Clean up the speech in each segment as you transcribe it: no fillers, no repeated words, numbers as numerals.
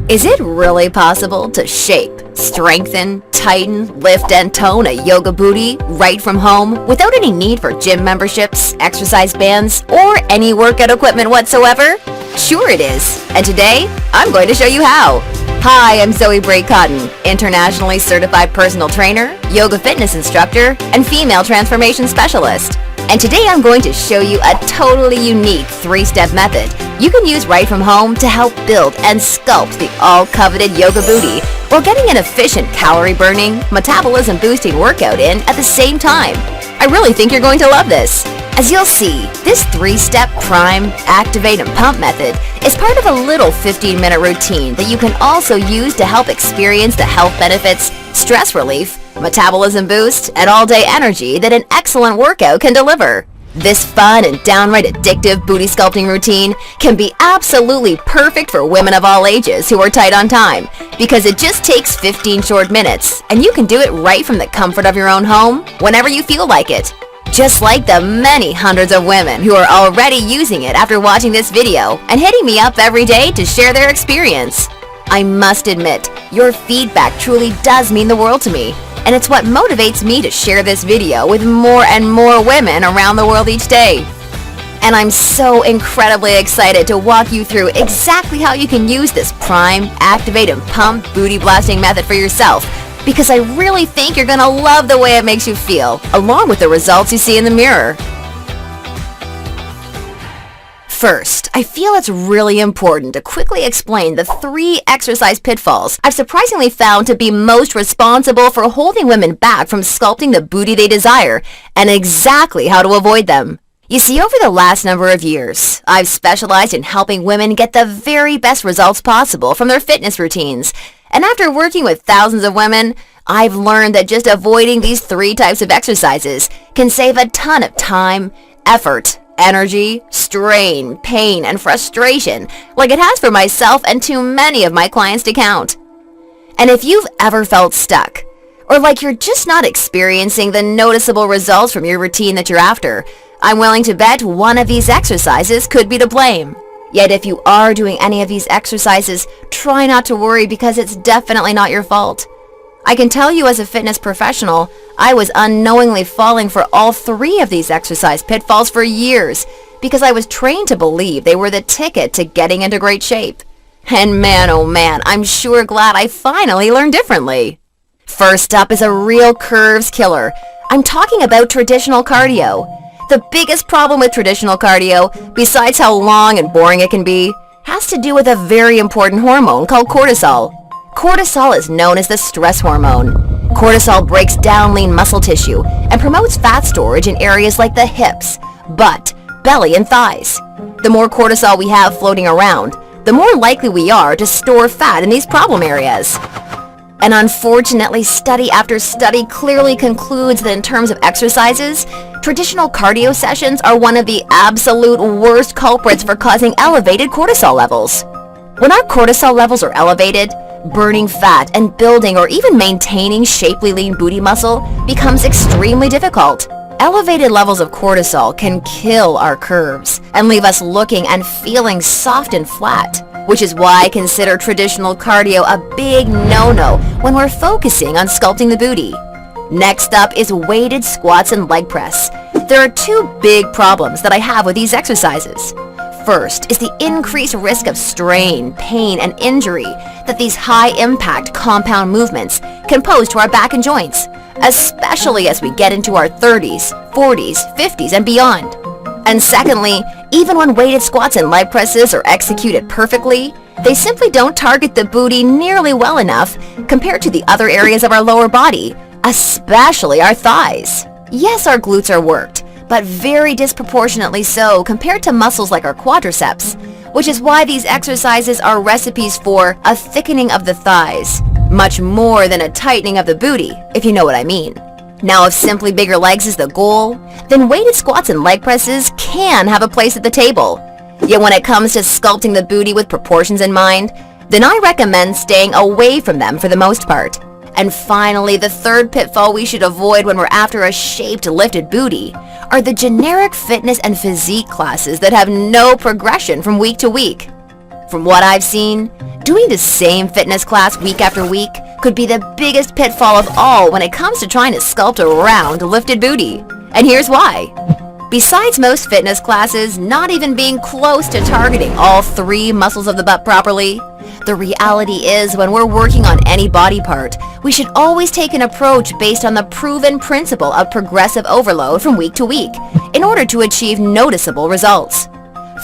Is it really possible to shape, strengthen, tighten, lift, and tone a yoga booty right from home without any need for gym memberships, exercise bands, or any workout equipment whatsoever? Sure it is, and today, I'm going to show you how. Hi, I'm Zoe Bray-Cotton, internationally certified personal trainer, yoga fitness instructor, and female transformation specialist. And today I'm going to show you a totally unique 3-step method you can use right from home to help build and sculpt the all-coveted yoga booty while getting an efficient calorie-burning, metabolism-boosting workout in at the same time. I really think you're going to love this. As you'll see, this 3-step prime, activate, and pump method is part of a little 15-minute routine that you can also use to help experience the health benefits, stress relief, metabolism boost, and all-day energy that an excellent workout can deliver. This fun and downright addictive booty sculpting routine can be absolutely perfect for women of all ages who are tight on time, because it just takes 15 short minutes, and you can do it right from the comfort of your own home, whenever you feel like it. Just like the many hundreds of women who are already using it after watching this video and hitting me up every day to share their experience. I must admit, your feedback truly does mean the world to me, and it's what motivates me to share this video with more and more women around the world each day. And I'm so incredibly excited to walk you through exactly how you can use this prime, activate, and pump booty blasting method for yourself, because I really think you're gonna love the way it makes you feel, along with the results you see in the mirror. First, I feel it's really important to quickly explain the 3 exercise pitfalls I've surprisingly found to be most responsible for holding women back from sculpting the booty they desire, and exactly how to avoid them. You see, over the last number of years, I've specialized in helping women get the very best results possible from their fitness routines. And after working with thousands of women, I've learned that just avoiding these 3 types of exercises can save a ton of time, effort, energy, strain, pain, and frustration, like it has for myself and too many of my clients to count. And if you've ever felt stuck, or like you're just not experiencing the noticeable results from your routine that you're after, I'm willing to bet one of these exercises could be to blame. Yet if you are doing any of these exercises, try not to worry, because it's definitely not your fault. I can tell you, as a fitness professional, I was unknowingly falling for all 3 of these exercise pitfalls for years, because I was trained to believe they were the ticket to getting into great shape. And man, oh man, I'm sure glad I finally learned differently. First up is a real curves killer. I'm talking about traditional cardio. The biggest problem with traditional cardio, besides how long and boring it can be, has to do with a very important hormone called cortisol. Cortisol is known as the stress hormone. Cortisol breaks down lean muscle tissue and promotes fat storage in areas like the hips, butt, belly, and thighs. The more cortisol we have floating around, the more likely we are to store fat in these problem areas. And unfortunately, study after study clearly concludes that in terms of exercises, traditional cardio sessions are one of the absolute worst culprits for causing elevated cortisol levels. When our cortisol levels are elevated, burning fat and building or even maintaining shapely lean booty muscle becomes extremely difficult. Elevated levels of cortisol can kill our curves and leave us looking and feeling soft and flat, which is why I consider traditional cardio a big no-no when we're focusing on sculpting the booty. Next up is weighted squats and leg press. There are 2 big problems that I have with these exercises. First is the increased risk of strain, pain, and injury that these high-impact compound movements can pose to our back and joints, especially as we get into our 30s, 40s, 50s, and beyond. And secondly, even when weighted squats and leg presses are executed perfectly, they simply don't target the booty nearly well enough compared to the other areas of our lower body, especially our thighs. Yes, our glutes are worked, but very disproportionately so compared to muscles like our quadriceps, which is why these exercises are recipes for a thickening of the thighs, much more than a tightening of the booty, if you know what I mean. Now, if simply bigger legs is the goal, then weighted squats and leg presses can have a place at the table. Yet when it comes to sculpting the booty with proportions in mind, then I recommend staying away from them for the most part. And finally, the third pitfall we should avoid when we're after a shaped, lifted booty are the generic fitness and physique classes that have no progression from week to week. From what I've seen, doing the same fitness class week after week could be the biggest pitfall of all when it comes to trying to sculpt a round, lifted booty. And here's why. Besides most fitness classes not even being close to targeting all three muscles of the butt properly, the reality is when we're working on any body part, we should always take an approach based on the proven principle of progressive overload from week to week in order to achieve noticeable results.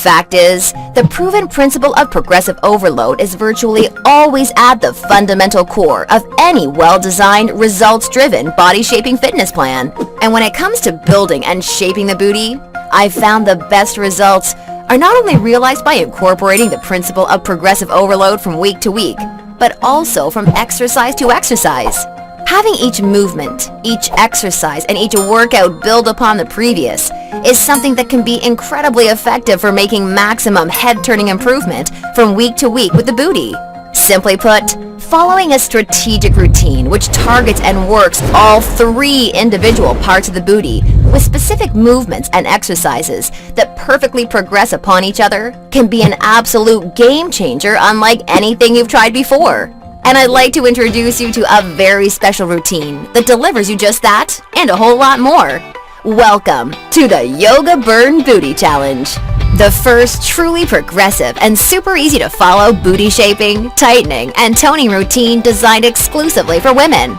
Fact is, the proven principle of progressive overload is virtually always at the fundamental core of any well-designed, results-driven body-shaping fitness plan. And when it comes to building and shaping the booty, I've found the best results are not only realized by incorporating the principle of progressive overload from week to week, but also from exercise to exercise. Having each movement, each exercise, and each workout build upon the previous is something that can be incredibly effective for making maximum head-turning improvement from week to week with the booty. Simply put, following a strategic routine which targets and works all three individual parts of the booty with specific movements and exercises that perfectly progress upon each other can be an absolute game changer unlike anything you've tried before. And I'd like to introduce you to a very special routine that delivers you just that and a whole lot more. Welcome to the Yoga Burn Booty Challenge, the first truly progressive and super easy to follow booty shaping, tightening, and toning routine designed exclusively for women.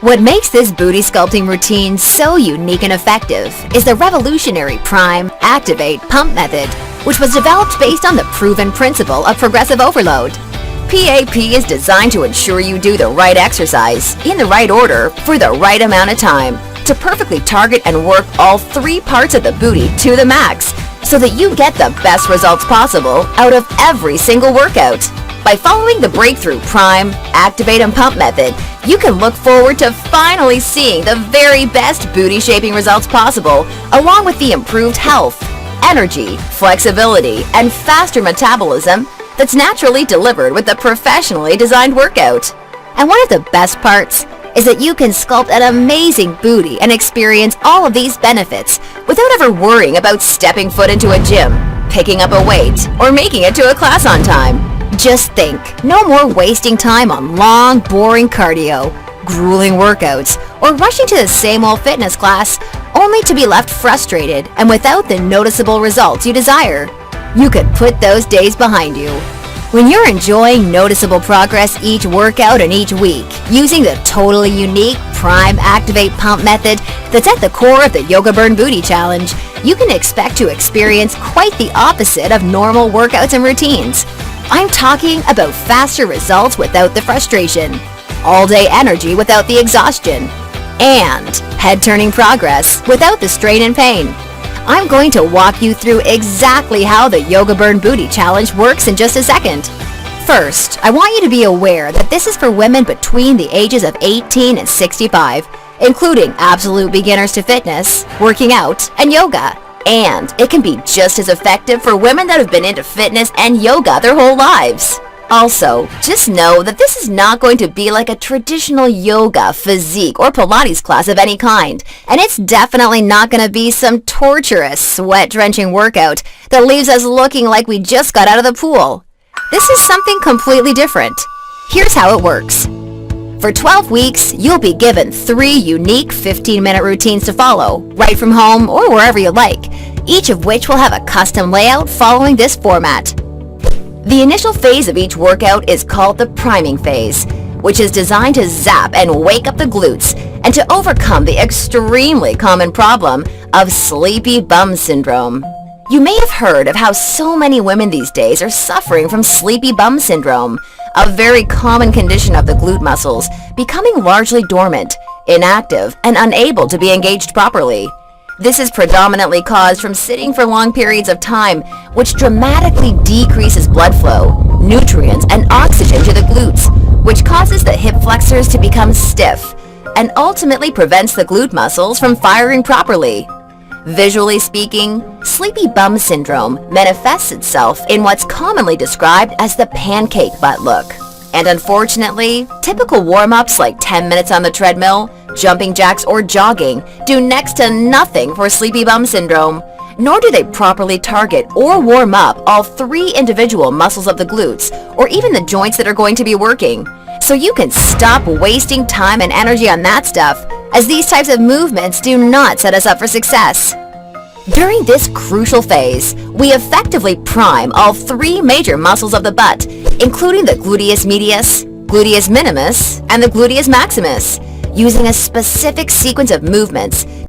What makes this booty sculpting routine so unique and effective is the revolutionary Prime, Activate, Pump method, which was developed based on the proven principle of progressive overload. PAP is designed to ensure you do the right exercise, in the right order, for the right amount of time, to perfectly target and work all three parts of the booty to the max, so that you get the best results possible out of every single workout. By following the breakthrough Prime, Activate, and Pump method, you can look forward to finally seeing the very best booty shaping results possible, along with the improved health, energy, flexibility, and faster metabolism that's naturally delivered with a professionally designed workout. And one of the best parts is that you can sculpt an amazing booty and experience all of these benefits without ever worrying about stepping foot into a gym, picking up a weight, or making it to a class on time. Just think, no more wasting time on long, boring cardio, grueling workouts, or rushing to the same old fitness class only to be left frustrated and without the noticeable results you desire. You could put those days behind you. When you're enjoying noticeable progress each workout and each week, using the totally unique Prime, Activate, Pump method that's at the core of the Yoga Burn Booty Challenge, you can expect to experience quite the opposite of normal workouts and routines. I'm talking about faster results without the frustration, all-day energy without the exhaustion, and head-turning progress without the strain and pain. I'm going to walk you through exactly how the Yoga Burn Booty Challenge works in just a second. First, I want you to be aware that this is for women between the ages of 18 and 65, including absolute beginners to fitness, working out, and yoga. And it can be just as effective for women that have been into fitness and yoga their whole lives. Also, just know that this is not going to be like a traditional yoga, physique, or Pilates class of any kind, and it's definitely not going to be some torturous, sweat-drenching workout that leaves us looking like we just got out of the pool. This is something completely different. Here's how it works. For 12 weeks, you'll be given 3 unique 15-minute routines to follow, right from home or wherever you like, each of which will have a custom layout following this format. The initial phase of each workout is called the priming phase, which is designed to zap and wake up the glutes and to overcome the extremely common problem of sleepy bum syndrome. You may have heard of how so many women these days are suffering from sleepy bum syndrome, a very common condition of the glute muscles becoming largely dormant, inactive, and unable to be engaged properly. This is predominantly caused from sitting for long periods of time, which dramatically decreases blood flow, nutrients, and oxygen to the glutes, which causes the hip flexors to become stiff, and ultimately prevents the glute muscles from firing properly. Visually speaking, sleepy bum syndrome manifests itself in what's commonly described as the pancake butt look. And unfortunately, typical warm-ups like 10 minutes on the treadmill, jumping jacks, or jogging do next to nothing for sleepy bum syndrome. Nor do they properly target or warm up all 3 individual muscles of the glutes, or even the joints that are going to be working. So you can stop wasting time and energy on that stuff, as these types of movements do not set us up for success. During this crucial phase, we effectively prime all 3 major muscles of the butt, including the gluteus medius, gluteus minimus, and the gluteus maximus, using a specific sequence of movements